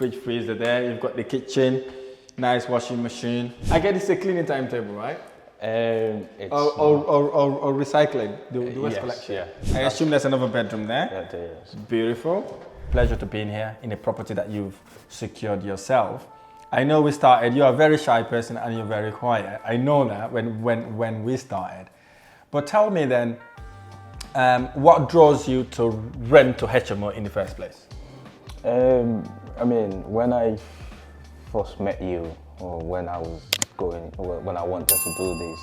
fridge freezer there. You've got the kitchen, nice washing machine. I get it's a cleaning timetable, right? It's or recycling, the waste yes, collection. yeah. I assume there's another bedroom there. Yeah, there is. Beautiful. Pleasure to be in here in a property that you've secured yourself. I know we started, you're a very shy person and you're very quiet. I know that when we started. But tell me then, what draws you to rent to HMO in the first place? I mean, when I first met you, or when I wanted to do this,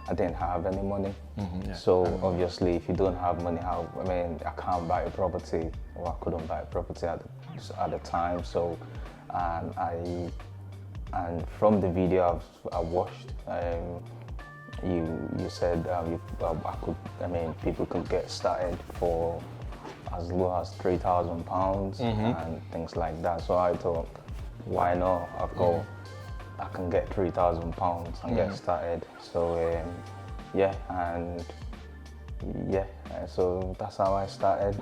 I didn't have any money. So obviously, if you don't have money, I can't buy a property, or I couldn't buy a property at the time. So, and from the video I watched, you said people could get started for as low as £3,000 and things like that. So I thought, why not? I can get £3,000 and get started. So so that's how I started.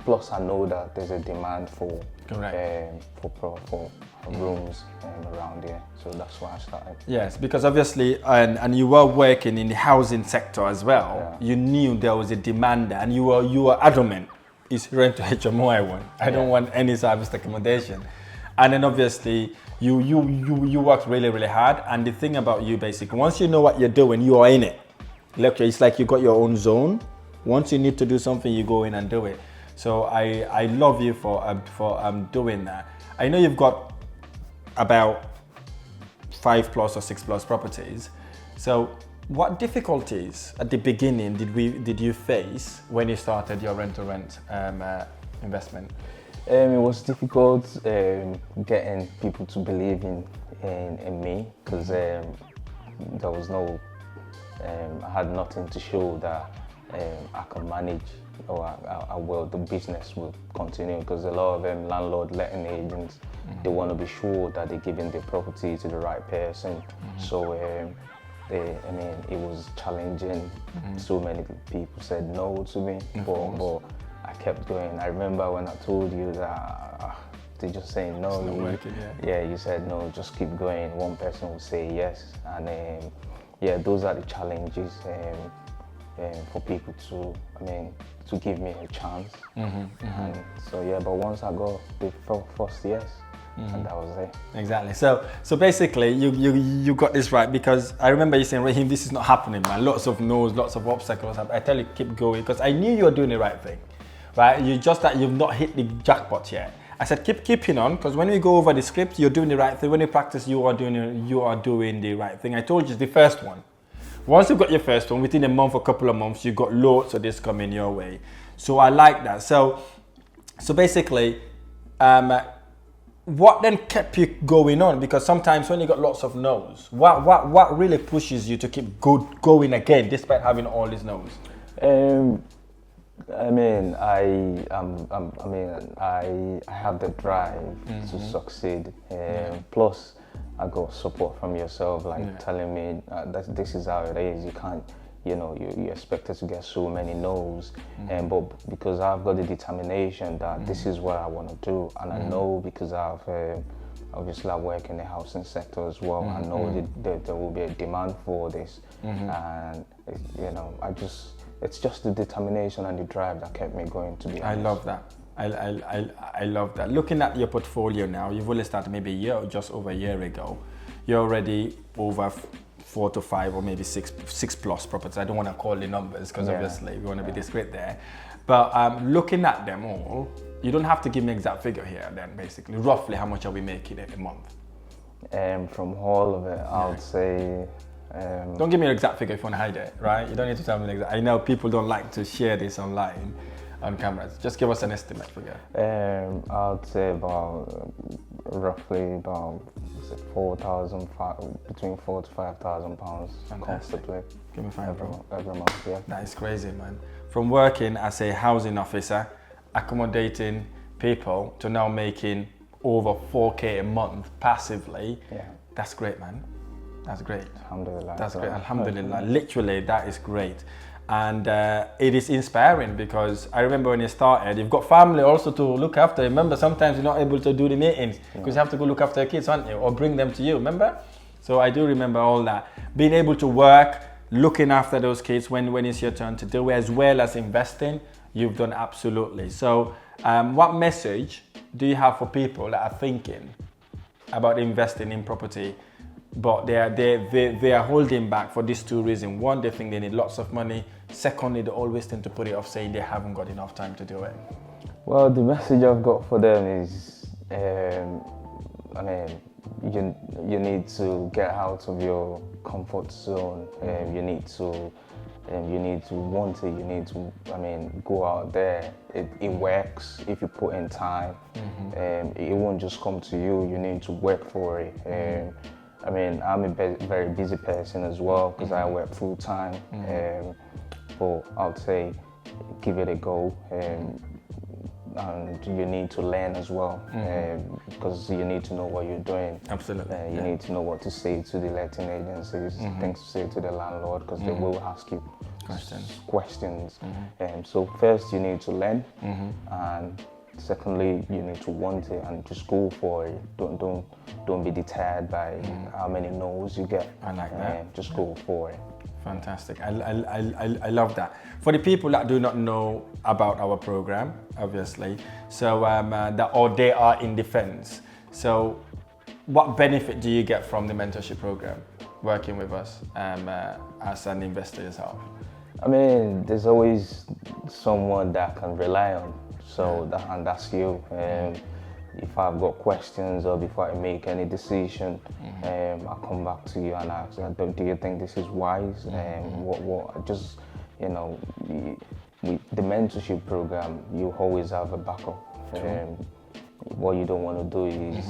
Plus, I know that there's a demand for rooms around here, so that's why I started. Yes, because obviously, and you were working in the housing sector as well. Yeah. You knew there was a demand there, and you were adamant. It's rent to HMO I want. I don't want any service accommodation. And then obviously, you worked really, really hard. And the thing about you, basically, once you know what you're doing, you are in it. Look, it's like you got your own zone. Once you need to do something, you go in and do it. So I love you for doing that. I know you've got about 5+ or 6+ properties. So what difficulties at the beginning did you face when you started your rent-to-rent investment? It was difficult getting people to believe in me, because there was no, I had nothing to show that I can manage, or the business will continue, because a lot of landlord letting agents, they want to be sure that they're giving the property to the right person. So it was challenging. So many people said no to me, but I kept going. I remember when I told you that they just saying no. You said no, just keep going. One person will say yes, and those are the challenges for people to give me a chance. And so but once I got the first yes, and that was it. Exactly. So basically, you got this right, because I remember you saying, Rahim, this is not happening, man. Lots of no's, lots of obstacles. I tell you, keep going, because I knew you were doing the right thing, right? You just that you've not hit the jackpot yet. I said, keeping on, because when we go over the script, you're doing the right thing. When you practice, you are doing the right thing. I told you, it's the first one. Once you got your first one, within a month, a couple of months, you got loads of this coming your way. So I like that. So basically, what then kept you going on? Because sometimes when you got lots of no's, what really pushes you to keep going again despite having all these no's? I have the drive to succeed. Plus, I got support from yourself, telling me that this is how it is. You can't, you expected to get so many no's, but because I've got the determination that this is what I want to do, and I know, because obviously I work in the housing sector as well. I know that there will be a demand for this, and it's just the determination and the drive that kept me going, to be honest. I love that. I love that. Looking at your portfolio now, you've only started maybe a year or just over a year ago. You're already over 4 to 5 or maybe 6+ properties. I don't want to call the numbers, because obviously we want to be discreet there. But looking at them all, you don't have to give me an exact figure here then, basically. Roughly, how much are we making a month? From all of it, I would say... don't give me an exact figure if you want to hide it, right? You don't need to tell me an exact. I know people don't like to share this online on cameras. Just give us an estimate figure. I would say roughly about between £4,000 to £5,000 comfortably. Give me 5, bro. Every month, yeah. That is crazy, man. From working as a housing officer, accommodating people, to now making over 4K a month passively. Yeah. That's great, man. That's great. Alhamdulillah. That's great. Alhamdulillah. Literally, that is great. And it is inspiring because I remember when you started, you've got family also to look after. Remember, sometimes you're not able to do the meetings because you have to go look after your kids, aren't you? Or bring them to you, remember? So I do remember all that. Being able to work, looking after those kids when it's your turn to do it, as well as investing, you've done absolutely. So what message do you have for people that are thinking about investing in property, but they are holding back for these two reasons? One, they think they need lots of money. Secondly, they always tend to put it off saying they haven't got enough time to do it. Well, the message I've got for them is, I mean, you need to get out of your comfort zone. You need to want it. You need to, go out there. It works if you put in time. It won't just come to you. You need to work for it. I'm a very busy person as well because I work full time. But I would say give it a go. And you need to learn as well because you need to know what you're doing. Absolutely. You need to know what to say to the letting agencies, things to say to the landlord because they will ask you questions. So first you need to learn, and secondly you need to want it and just go for it. Don't be deterred by how many no's you get. I like that. Just go for it. Fantastic. I love that. For the people that do not know about our program, obviously, so or they are in defense. So what benefit do you get from the mentorship program, working with us as an investor yourself? There's always someone that I can rely on. So and that's you. If I've got questions or before I make any decision, I'll come back to you and ask, do you think this is wise? The mentorship program, you always have a backup. What you don't want to do is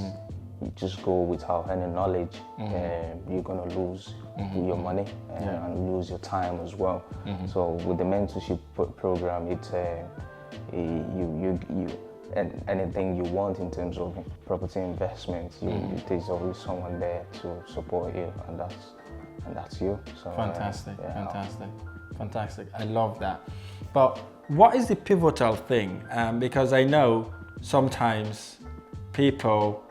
you just go without any knowledge. You're going to lose your money and lose your time as well. So with the mentorship program, it's and anything you want in terms of property investments, there's always someone there to support you, and that's you. So, fantastic. I love that. But what is the pivotal thing? Because I know sometimes people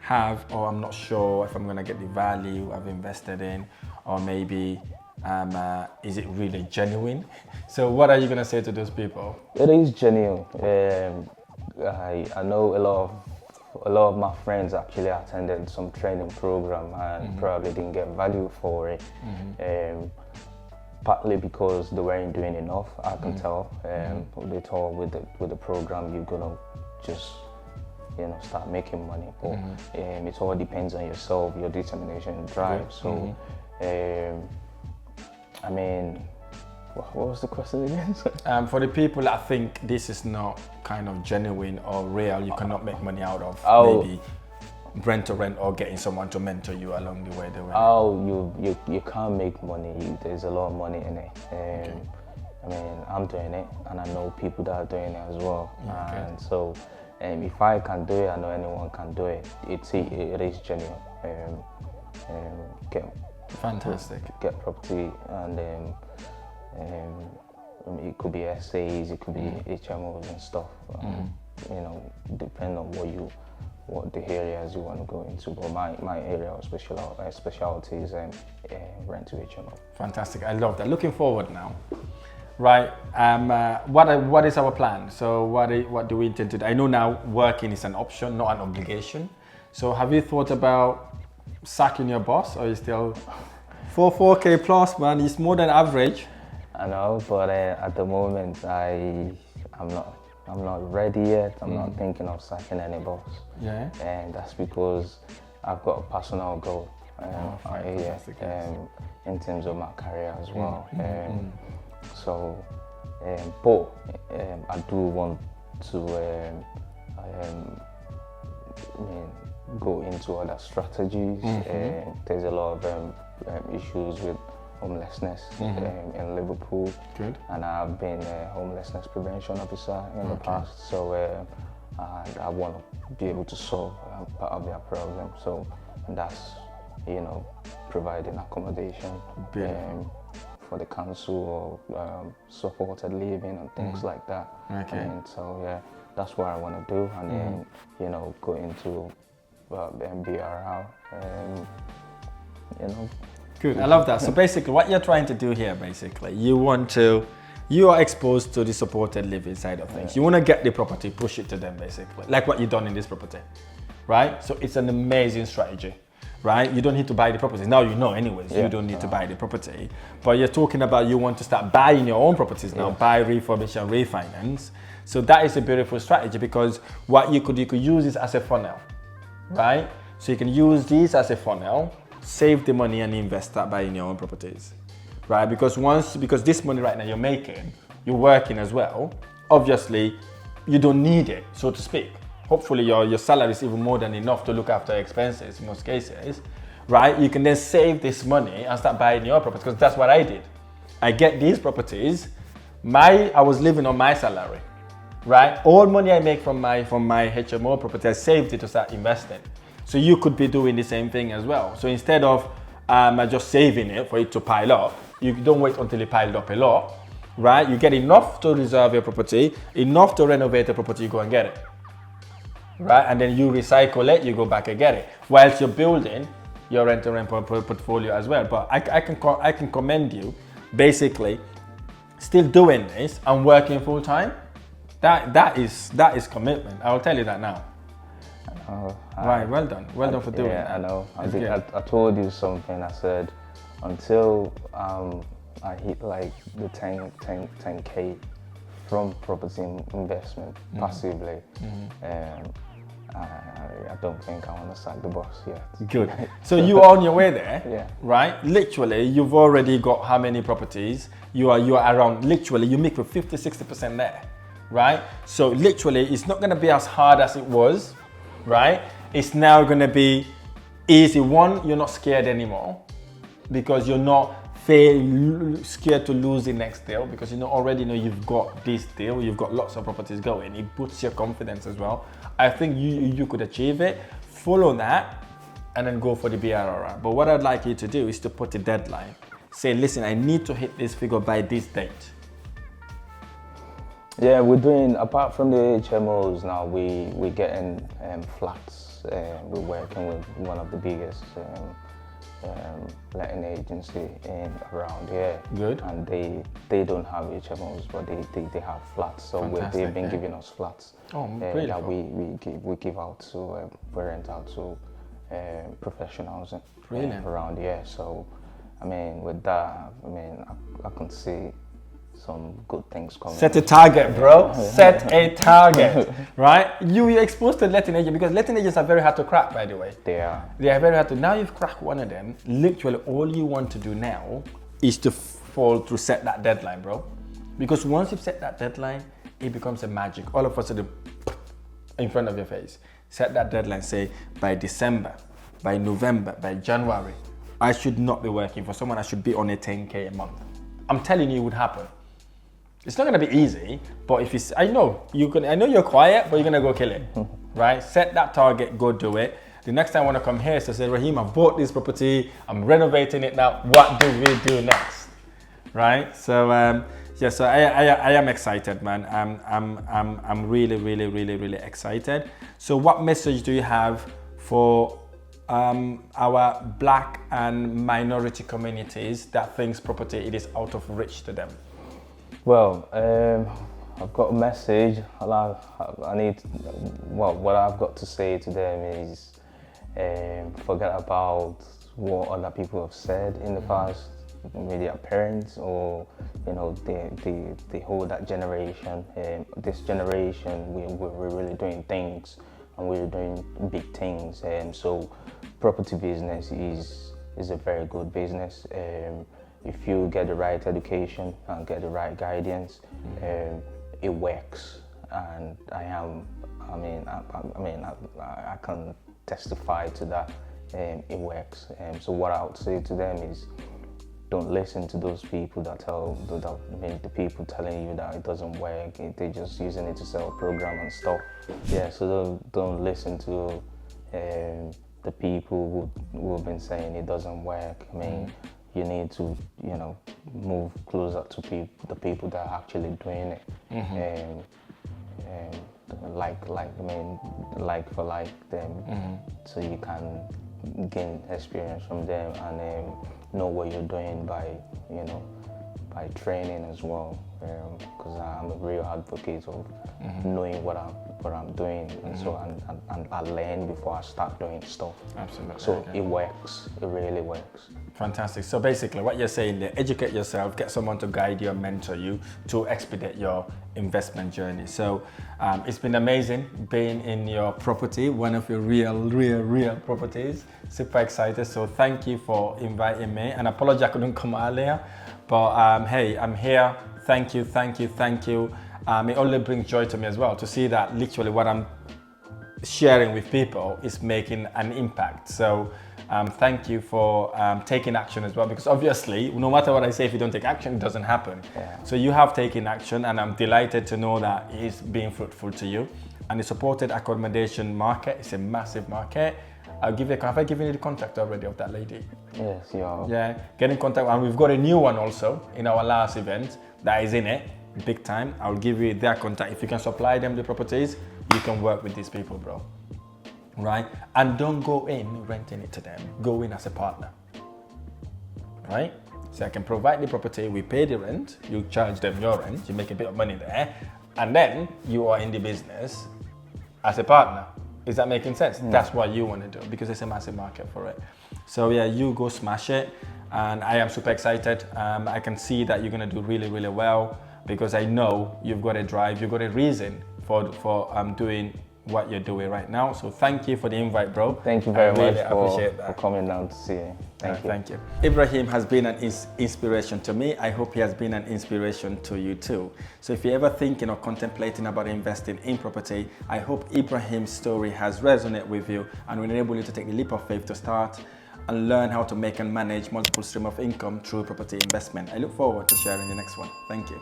have, or I'm not sure if I'm going to get the value I've invested in, or maybe is it really genuine? So what are you going to say to those people? It is genuine. I know a lot of my friends actually attended some training program and probably didn't get value for it. Partly because they weren't doing enough, I can tell. They thought with the program you're gonna just start making money. But it all depends on yourself, your determination and drive. So what was the question again? For the people that think this is not kind of genuine or real, you cannot make money out of maybe rent or getting someone to mentor you along the way. You can't make money. There's a lot of money in it. I'm doing it, and I know people that are doing it as well. And so, if I can do it, I know anyone can do it. It is genuine. Get property and. It could be SAs, it could be HMOs and stuff. Depending on what the areas you want to go into. But my area of specialty is rent to HMO. Fantastic, I love that. Looking forward now, right? What is our plan? So what do we intend to do? I know now working is an option, not an obligation. So have you thought about sacking your boss, or are you still 4K plus, man? It's more than average. I know, but at the moment I'm not ready yet. I'm not thinking of sacking any boss. Yeah. And that's because I've got a personal goal. In terms of my career as well. I do want to go into other strategies. There's a lot of issues with homelessness in Liverpool. Good. And I've been a homelessness prevention officer in the past, so and I want to be able to solve part of their problem. So that's providing accommodation for the council or supported living and things like that. Okay. I mean, so yeah, that's what I want to do, and then go into MBRR, Good, I love that. So basically what you're trying to do here, basically, you are exposed to the supported living side of things. You want to get the property, push it to them, basically, like what you've done in this property, right? So it's an amazing strategy, right? You don't need to buy the property. Now you know anyways, you don't need to buy the property. But you're talking about you want to start buying your own properties now, buy, refurbish and refinance. So that is a beautiful strategy, because what you could use this as a funnel, right? So you can use this as a funnel, save the money and invest that buying your own properties, right? Because this money right now you're working as well. Obviously, you don't need it, so to speak. Hopefully your salary is even more than enough to look after expenses in most cases, right? You can then save this money and start buying your properties, because that's what I did. I get these properties, I was living on my salary, right? All money I make from my HMO property, I saved it to start investing. So you could be doing the same thing as well. So instead of just saving it for it to pile up, you don't wait until it piled up a lot, right? You get enough to reserve your property, enough to renovate the property, you go and get it, right? And then you recycle it, you go back and get it, whilst you're building your rent-to-rent portfolio as well. But I can commend you, basically, still doing this and working full time. That is commitment. I will tell you that now. Right, well done for doing that. Yeah, I know. I told you something. I said until I hit like the 10K from property investment passively, I don't think I want to sack the boss yet. Good. So you're on your way there, Yeah. right? Literally, you've already got how many properties? You are around, literally, you make with 50-60% there, right? So literally, it's not going to be as hard as it was, right? It's now going to be easy. One, you're not scared anymore, because you're not scared to lose the next deal, because you already know you've got this deal, you've got lots of properties going. It boosts your confidence as well. I think you could achieve it. Follow that and then go for the BRR. But what I'd like you to do is to put a deadline. Say, listen, I need to hit this figure by this date. Yeah, we're doing, apart from the HMOs now, we're getting flats. We're working with one of the biggest letting agency around here. Good. And they don't have HMOs, but they have flats. So they've been giving us flats that we give out to, we rent out to professionals around here. So, I mean, with that, I can see some good things coming. Set a target, bro. Set a target, right? You're exposed to letting agents, because letting agents are very hard to crack, by the way. They are. They are very hard to. Now you've cracked one of them. Literally, all you want to do now is to set that deadline, bro. Because once you've set that deadline, it becomes a magic. All of a sudden, in front of your face. Set that deadline. Say by December, by November, by January, I should not be working for someone. I should be on a 10K a month. I'm telling you, it would happen. It's not gonna be easy, but if I know you're quiet, but you're gonna go kill it, right? Set that target, go do it. The next time I wanna come here is to say, Rahim, I've bought this property, I'm renovating it now. What do we do next, right? So so I am excited, man. I'm really excited. So what message do you have for our Black and minority communities that thinks property it is out of reach to them? Well, I've got a message. What I've got to say to them is forget about what other people have said in the past, maybe their parents, or they hold that generation. This generation, we're really doing things, and we're doing big things. So property business is a very good business. If you get the right education and get the right guidance, it works. And I can testify to that. It works. So what I would say to them is, don't listen to those people the people telling you that it doesn't work. They're just using it to sell a program and stuff. Yeah. So don't listen to the people who have been saying it doesn't work. you need to, move closer to the people that are actually doing it. Like for them, so you can gain experience from them and know what you're doing by training as well. Because I'm a real advocate of knowing what I'm doing, and so and I learn before I start doing stuff. Absolutely. So it works. It really works. Fantastic. So basically what you're saying there, educate yourself, get someone to guide you and mentor you to expedite your investment journey. So it's been amazing being in your property, one of your real properties. Super excited. So thank you for inviting me, and apologize I couldn't come earlier, but hey, I'm here. Thank you. It only brings joy to me as well to see that literally what I'm sharing with people is making an impact. So thank you for taking action as well, because obviously no matter what I say, if you don't take action, it doesn't happen. So you have taken action, and I'm delighted to know that it is being fruitful to you. And the supported accommodation market is a massive market. Have I given you the contact already of that lady? Yes, yeah. Yeah, get in contact, and we've got a new one also in our last event that is in it big time. I'll give you their contact. If you can supply them the properties, you can work with these people, bro. Right? And don't go in renting it to them. Go in as a partner. Right? So I can provide the property, we pay the rent, you charge them your rent, you make a bit of money there, and then you are in the business as a partner. Is that making sense? That's what you want to do, because there's a massive market for it. So yeah, you go smash it, and I am super excited. I can see that you're going to do really well, because I know you've got a drive, you've got a reason for doing what you're doing right now. So thank you for the invite, bro. Thank you very much for coming down to see you. Thank you. Ibrahim has been an inspiration to me. I hope he has been an inspiration to you too. So if you're ever thinking or contemplating about investing in property, I hope Ibrahim's story has resonated with you and will enable you to take the leap of faith to start and learn how to make and manage multiple streams of income through property investment. I look forward to sharing the next one. Thank you.